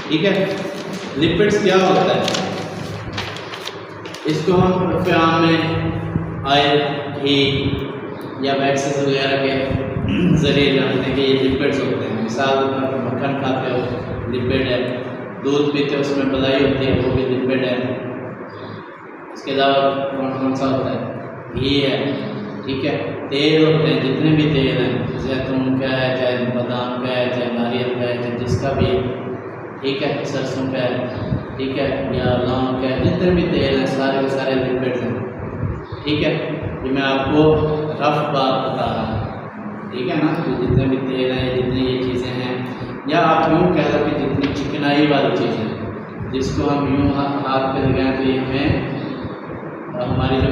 ठीक है। लिपिड्स क्या होता है, इसको हम फ़ार्म में ऑयल, घी या वैक्सेस वगैरह के ज़रिए जानते हैं कि ये लिपिड्स होते हैं। मिसाल मक्खन खाते हो लिपिड है, दूध पीते हो उसमें मलाई होती है वो भी लिपिड है। इसके अलावा कौन सा होता है, घी है, ठीक है। तेल होते हैं, जितने भी तेल हैं, जैतून का है, चाहे बादाम का है, चाहे नारियल का है, चाहे जिसका भी है, ठीक है, सरसों का है, ठीक है, या लौंग का है, जितने भी तेल हैं सारे के सारे लिपिड्स हैं, ठीक है। ये मैं आपको रफ बात बता रहा हूँ, ठीक है ना। तो जितने भी तेल हैं, जितनी ये चीज़ें हैं, या आप यूँ कह दो कि जितनी चिकनाई वाली चीज़ें हैं, जिसको हम यूँ हाथ पे लगाएं तो ये हमें हमारी जो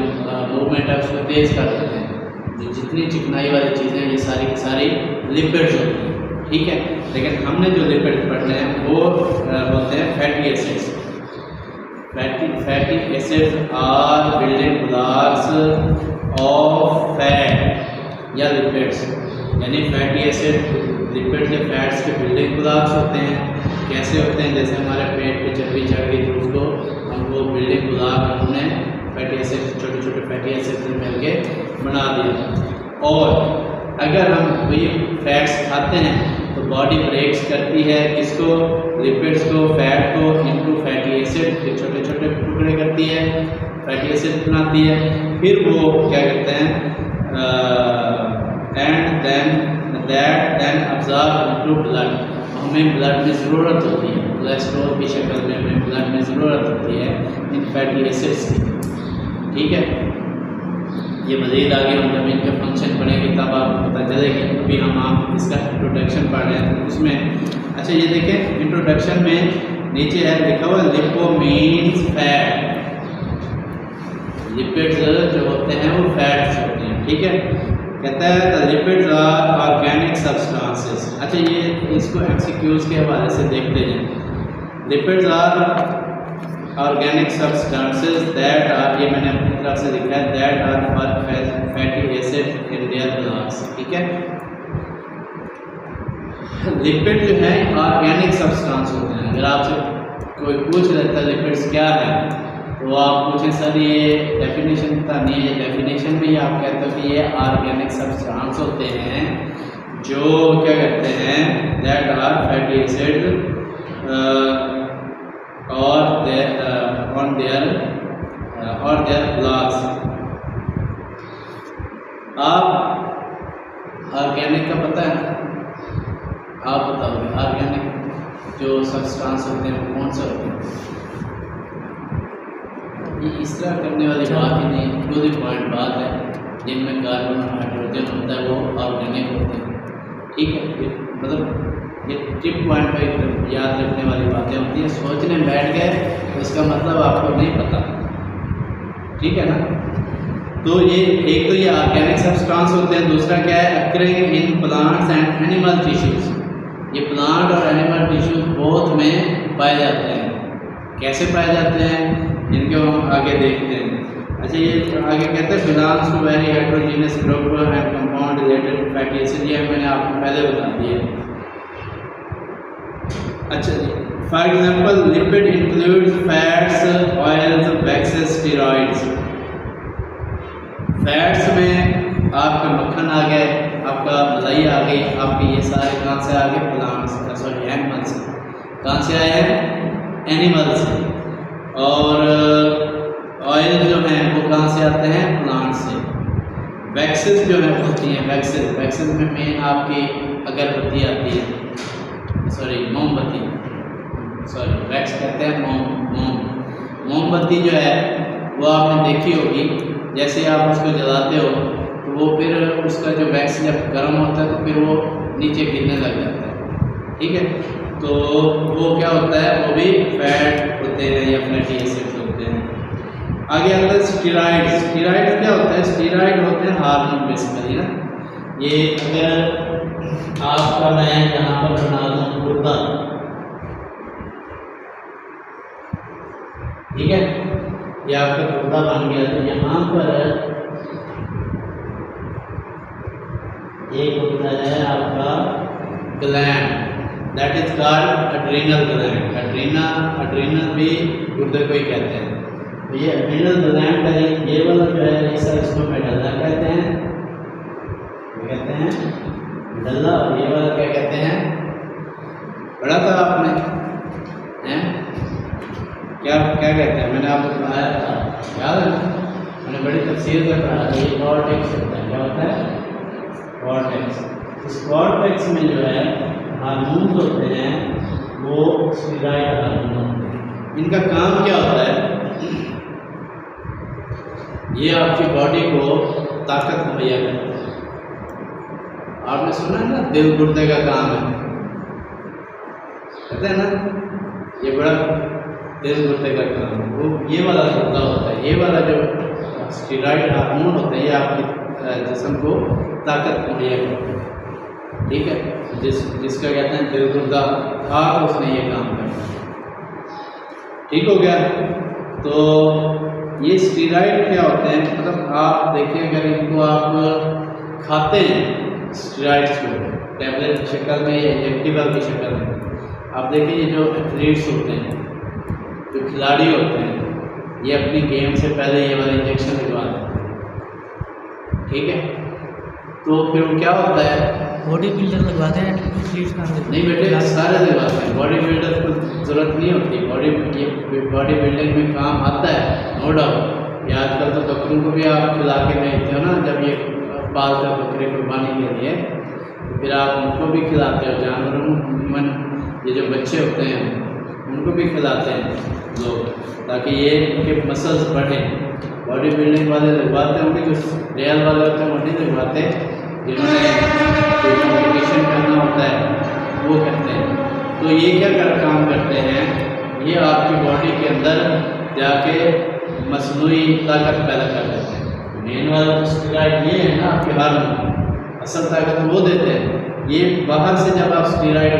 मूवमेंट है उसको तेज़ कर देते हैं। जो जितनी चिकनाई वाली चीज़ें हैं ये सारी की सारी लिपिड्स होती हैं, ठीक है। लेकिन हमने जो लिपिड पढ़ने हैं वो बोलते हैं fatty acids. Fatty acids are building blocks of fat या लिपिड्स, यानी फैटी एसिड लिपिड्स या फैट्स के बिल्डिंग ब्लॉक्स होते हैं। कैसे होते हैं, जैसे हमारे पेट पे चर्बी चढ़ गई तो उसको हमको बिल्डिंग ब्लॉक हमने फैटी एसिड, छोटे छोटे फैटी एसिड से मिलके बना दिया। और अगर हम वही फैट्स खाते हैं तो बॉडी ब्रेक्स करती है किसको, लिपिड्स को, फैट को इनटू फैटी एसिड के छोटे छोटे टुकड़े करती है, फैटी एसिड बनाती है। फिर वो क्या करते हैं, and then absorb into blood. हमें ब्लड में ज़रूरत होती है, कोलेस्ट्रॉल की शक्ल में हमें ब्लड में ज़रूरत होती है इन फैटी एसिड्स की, ठीक है। ये मज़ीद आगे हम जब इनके फंक्शन पढ़ेंगे तब आपको पता चलेगी। अभी हम इसका इंट्रोडक्शन पढ़ रहे हैं तो उसमें अच्छा ये देखें, इंट्रोडक्शन में नीचे है लिखा हुआ लिपो मीन्स फैट। लिपिड्स जो होते हैं वो फैट्स होते हैं, ठीक है। कहता है the lipids are organic substances. अच्छा ये इसको एमसीक्यूज के हवाले से देखते हैं। Lipids are organic substances that are, ये मैंने अपनी तरफ से लिखा है, that are fatty acid in their blocks, ठीक है। लिपिड जो है ऑर्गेनिक सब्सटेंस होते हैं। अगर आपसे कोई पूछ लेता है लिपिड्स क्या है तो आप पूछें सर ये डेफिनेशन पता नहीं है, डेफिनेशन में ही आप कहते हो कि ये ऑर्गेनिक सब्सटेंस होते हैं जो क्या कहते हैं, दैट आर फैटी एसिड और देयर ब्लॉक्स। आप ऑर्गेनिक का पता है, आप बताओगे ऑर्गेनिक जो सब्सटेंस होते हैं कौन से होते हैं? ये इस तरह करने वाली बात ही नहीं, टू द पॉइंट बात है। जिनमें कार्बन और हाइड्रोजन होता है वो ऑर्गेनिक होते हैं, ठीक है। मतलब ये टिप पॉइंट पर याद रखने वाली बातें होती हैं। सोचने बैठ गए तो इसका मतलब आपको नहीं पता, ठीक है ना। तो ये एक तो ये ऑर्गेनिक सब्सटेंस होते हैं, दूसरा क्या है, occurring in plants and animal tissues. ये प्लांट और एनिमल टिश्यूज बोथ में पाए जाते हैं। कैसे पाए जाते हैं इनके हम आगे देखते हैं। अच्छा ये आगे कहते हैं belongs to very heterogeneous group and compound related to fatty acid. ये मैंने आपको पहले बता दिया। अच्छा जी, for example lipid includes fats, oils, waxes, steroids. Fats में आपका मक्खन आ गए, आपका मलाई आ गई, आपके ये सारे कहाँ से आ गए, प्लांट्स, सॉरी एनिमल्स से। कहाँ से आए हैं, एनिमल से। और ऑयल जो हैं वो कहाँ से आते हैं, प्लांट से। वैक्सेस जो है होती हैं, वैक्सेस में मेन आपकी अगरबत्ती आती है, सॉरी मोमबत्ती, सॉरी वैक्स कहते हैं मोमबत्ती जो है वो आपने देखी होगी। जैसे आप उसको जलाते हो तो वो फिर उसका जो वैक्स जब गर्म होता है तो फिर वो नीचे गिरने लग जाता है, ठीक है। तो वो क्या होता है, वो भी फैट होते हैं या फैटी एसिड्स होते हैं। आगे आता है स्टेरॉइड। स्टेरॉइड क्या होता है, स्टेरॉइड होते हैं हार्मोन बेसिकली ना। ये अगर आपका मैं यहाँ पर बना दूँ गुर्दा, ठीक है, ये आपका गुर्दा बन गया तो यहाँ पर एक होता है आपका gland, that is called adrenal gland. Adrenal भी गुर्दे को ही कहते हैं। तो ये एड्रीनल ग्लैंड का ये वाला जो है इसको मेडल्ला कहते हैं, मेडल्ला। और ये वाला क्या कहते हैं, पढ़ा था आपने हैं, क्या क्या कहते हैं, मैंने आपको पढ़ाया था, याद है? मैंने बड़ी तफसील से पढ़ा था। ये कॉर्टेक्स होता है, क्या होता है? कॉर्टेक्स। इस कॉर्टेक्स में जो है हार्मोन्स होते हैं, वो स्टेरॉइड हार्मोन होते हैं। इनका काम क्या होता है? ये आपकी बॉडी को ताकत मुहैया करता है। आपने सुना है ना, दिल गुर्दे का काम है, कहते हैं ना, ये बड़ा दिल गुर्दे का काम है। वो ये वाला गुर्दा होता है, ये वाला जो स्टेरॉइड हार्मोन होता है, ये आपके जिस्म को ताकत मुहैया करता है। ठीक है, जिसका कहते हैं दिल गुर्दा था, उसने ये काम करना। ठीक हो गया। तो ये स्टेरॉइड क्या होते हैं, मतलब आप देखें अगर इनको आप खाते हैं स्टेरॉइड्स को टैबलेट की शक्ल में या इंजेक्टिबल की शक्ल में, आप देखिए ये जो एथलीट्स होते हैं, जो खिलाड़ी होते हैं, ये अपनी गेम से पहले ये वाला इंजेक्शन लगवा देते हैं। ठीक है, तो फिर वो क्या होता है, बॉडी बिल्डर लगवाते हैं, नहीं बेटे सारे लगवाते हैं। बॉडी बिल्डर को ज़रूरत नहीं होती, बॉडी बिल्डिंग में काम आता है, नो डाउट। ये आजकल तो बकरों को भी आप खिला के भेजते हो ना, जब ये पालते हो बकरे कुर्बानी के लिए, फिर आप उनको भी खिलाते हो। जानवरों ये जो बच्चे होते हैं उनको भी खिलाते हैं लोग, ताकि ये उनके मसल्स बढ़ें। बॉडी बिल्डिंग वाले लगवाते होंगे, जो रियल वाले होते हैं वो नहीं लगवाते, जिन्होंने कोई कॉम्पिटिशन करना होता है वो करते हैं। तो ये क्या काम करते हैं, ये आपकी बॉडी के अंदर जाके मसनूई ताकत पैदा कर देते हैं। मेन वाला स्टेरॉइड ये है ना, आपके हार्मोन असल ताकत वो देते हैं। ये बाहर से जब आप स्टेरॉइड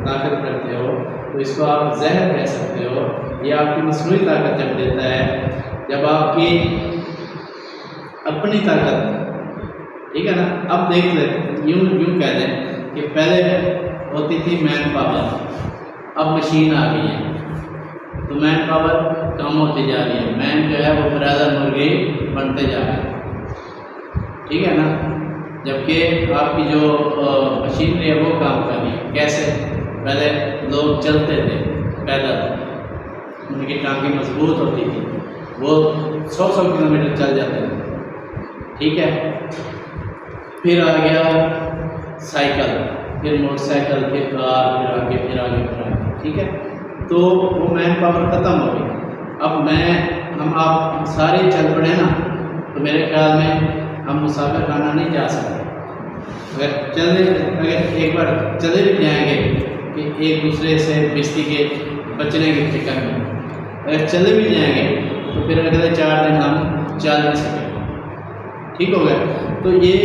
दाखिल करते हो तो इसको आप जहर कह सकते हो। ये आपकी मसनूई ताकत जब देता है, जब आपकी अपनी ताकत, ठीक है ना। अब देख ले, यूं कह दें कि पहले होती थी मैन पावर, अब मशीन आ गई है, तो मैन पावर कम होती जा रही है। मैन जो है वो ब्रादर मुर्गी बनते जा रहे हैं, ठीक है ना। जबकि आपकी जो मशीनरी है वो काम कर रही है। कैसे? पहले लोग चलते थे पैदल, उनकी टांगें मजबूत होती थी, वो 100-100 किलोमीटर चल जाते थे। ठीक है, फिर आ गया साइकिल, फिर मोटरसाइकिल, फिर कार, फिर आगे फिर आगे फिर आगे। ठीक है, तो वो मैन पावर ख़त्म हो गई। अब हम आप सारे चल पड़े ना, तो मेरे ख्याल में हम मुसाफिर खाना नहीं जा सकते। अगर एक बार चले भी जाएंगे कि एक दूसरे से बिस्ती के बचने के चक्कर में, अगर चले भी जाएंगे तो फिर अगले 4 दिन हम चल नहीं सकेंगे। ठीक हो गया। तो ये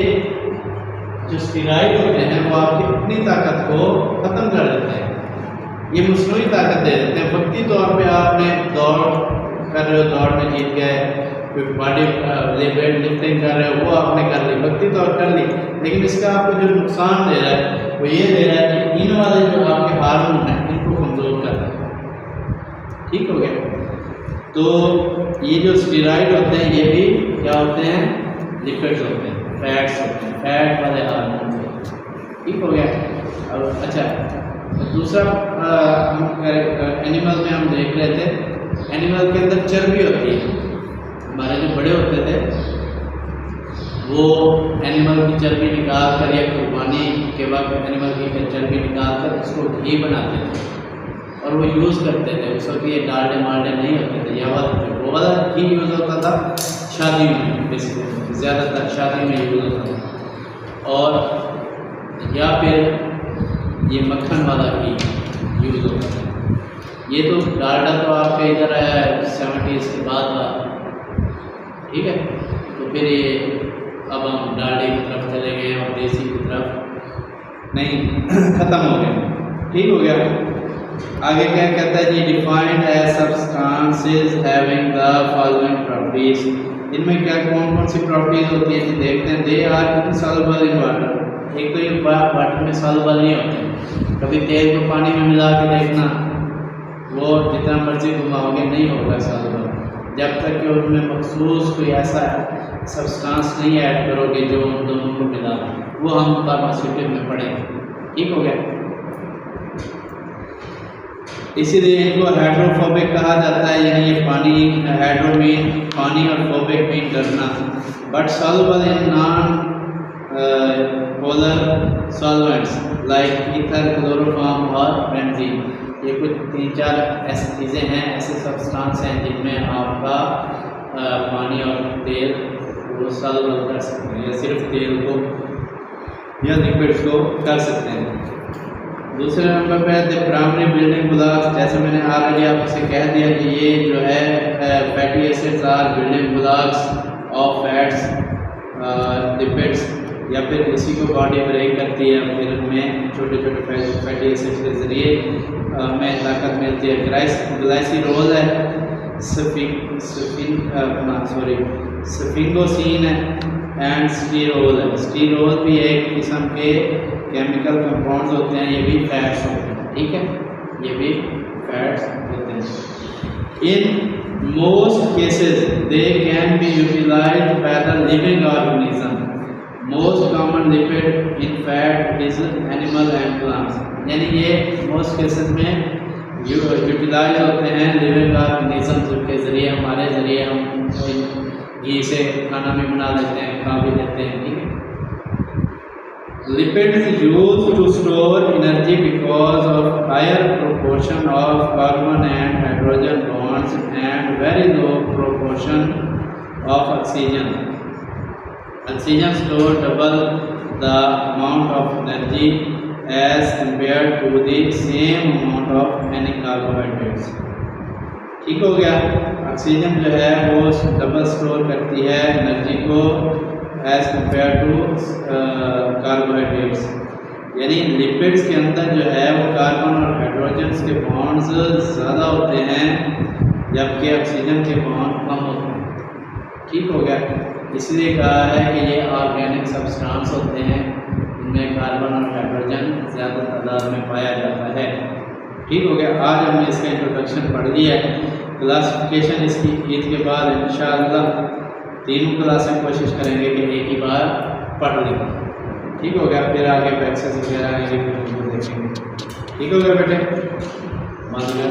जो स्टेरॉइड होते हैं वो आपकी अपनी ताकत को ख़त्म कर देते हैं, ये मसनूई ताकत दे देते हैं। वक्ती तौर पे आपने दौड़ कर रहे हो, दौड़ में जीत गए, कोई बॉडी वेट लिफ्टिंग कर रहे हो, वो आपने कर ली, वक्ती तौर कर ली, लेकिन इसका आपको जो नुकसान दे रहा है वो ये दे रहा है कि इन वाले जो आपके हार्मोन हैं इनको कमज़ोर कर रहा है। ठीक हो गया। तो ये जो स्टेरॉइड होते हैं ये भी क्या होते हैं, लिपिड्स होते हैं, फैट्स होते हैं, फैट वाले हार्मोन होते हैं। ठीक हो गया। अब अच्छा, दूसरा एनिमल में हम देख रहे थे, एनिमल के अंदर चर्बी होती है। हमारे जो बड़े होते थे वो एनिमल की चर्बी निकाल कर या कुर्बानी के वक्त एनिमल की चर्बी निकाल कर उसको घी बनाते थे और वो यूज़ करते थे। उस वक्त ये डालडे माल्डे नहीं होते थे, या वो वाला घी यूज़ होता था शादी में, बेसिकली ज़्यादातर शादी में यूज़ होता था, और या फिर ये मक्खन वाला घी यूज़ होता था। ये तो डालडा तो आपके इधर आया है 70s के बाद का। ठीक है, तो फिर ये अब हम डालडे की तरफ चले गए और देसी की तरफ नहीं, ख़त्म हो गया। ठीक हो गया। आगे क्या कहता है जी, defined as substances having the following properties. इनमें क्या कौन कौन सी प्रॉपर्टीज होती है जी, देखते हैं। They are insoluble in water, एक तो ये वाटर में सॉल्युबल नहीं होते। कभी तेल को पानी में मिला के देखना, वो जितना मर्जी घुमाओगे नहीं होगा सॉल्युबल, जब तक कि उनमें मखसूस कोई ऐसा सब्सटेंस नहीं ऐड करोगे जो उन दोनों को मिला, वो हम फार्मास्यूटिकल में पढ़ेंगे। ठीक हो गया। इसीलिए इनको हाइड्रोफोबिक कहा जाता है, यानी ये पानी, हाइड्रो मीन पानी और फोबिक मीन डरना। But soluble in non polar solvents like ether, chloroform और बेंजीन। ये कुछ 3-4 ऐसी चीज़ें हैं, ऐसे सब्सटेंस हैं जिनमें आपका पानी और तेल वो सॉल्युबल कर सकते हैं, या सिर्फ तेल को या लिक्विड्स को कर सकते हैं। दूसरे नंबर पे द प्राइमरी बिल्डिंग ब्लॉक्स, जैसे मैंने ऑलरेडी आपसे कह दिया कि ये जो है fatty acids are building blocks of fats, lipids, या फिर इसी को बॉडी ब्रेक करती है, फिर हमें छोटे छोटे फैटी एसिड्स के ज़रिए हमें ताकत मिलती है। ग्लाइसिरोल है, सफिंगोसिन है एंड स्टीरोल है। स्टीरोल भी एक किस्म के केमिकल कंपाउंड्स होते हैं, ये भी फैट्स होते हैं। ठीक है, ये भी फैट्स होते हैं। In most cases they can be utilised by the living organism. Most common lipid in fat is animal and plants, यानी ये मोस्ट केसेस में यूटिलाइज होते हैं लिविंग ऑर्गेनिज्म के ज़रिए, हमारे ज़रिए हम घी से खाना भी बना लेते हैं, खा भी लेते हैं। ठीक है। Lipids used to store energy because of higher proportion of carbon and hydrogen bonds and very low proportion of oxygen. Oxygen store double the amount of energy as compared to the same amount of any carbohydrates. ठीक हो गया। Oxygen जो है वो double store करती है energy को as compare to carbohydrates, यानी लिपिड्स के अंदर जो है वो कार्बन और हाइड्रोजन के बॉन्ड्स ज़्यादा होते हैं, जबकि ऑक्सीजन के बॉन्ड कम होते हैं। ठीक हो गया। इसलिए कहा है कि ये ऑर्गेनिक सब्सटेंस होते हैं, इनमें कार्बन और हाइड्रोजन ज़्यादा तादाद में पाया जाता है। ठीक हो गया। आज हमने इसका इंट्रोडक्शन पढ़ लिया है। क्लासिफिकेशन इसकी ईद के बाद इंशाअल्लाह तीनों क्लास में कोशिश करेंगे कि एक ही बार पढ़ लें। ठीक हो गया। फिर आगे बैक्सेस वगैरह आएंगे, फिर देखेंगे। ठीक हो गया बेटे, मालूम है।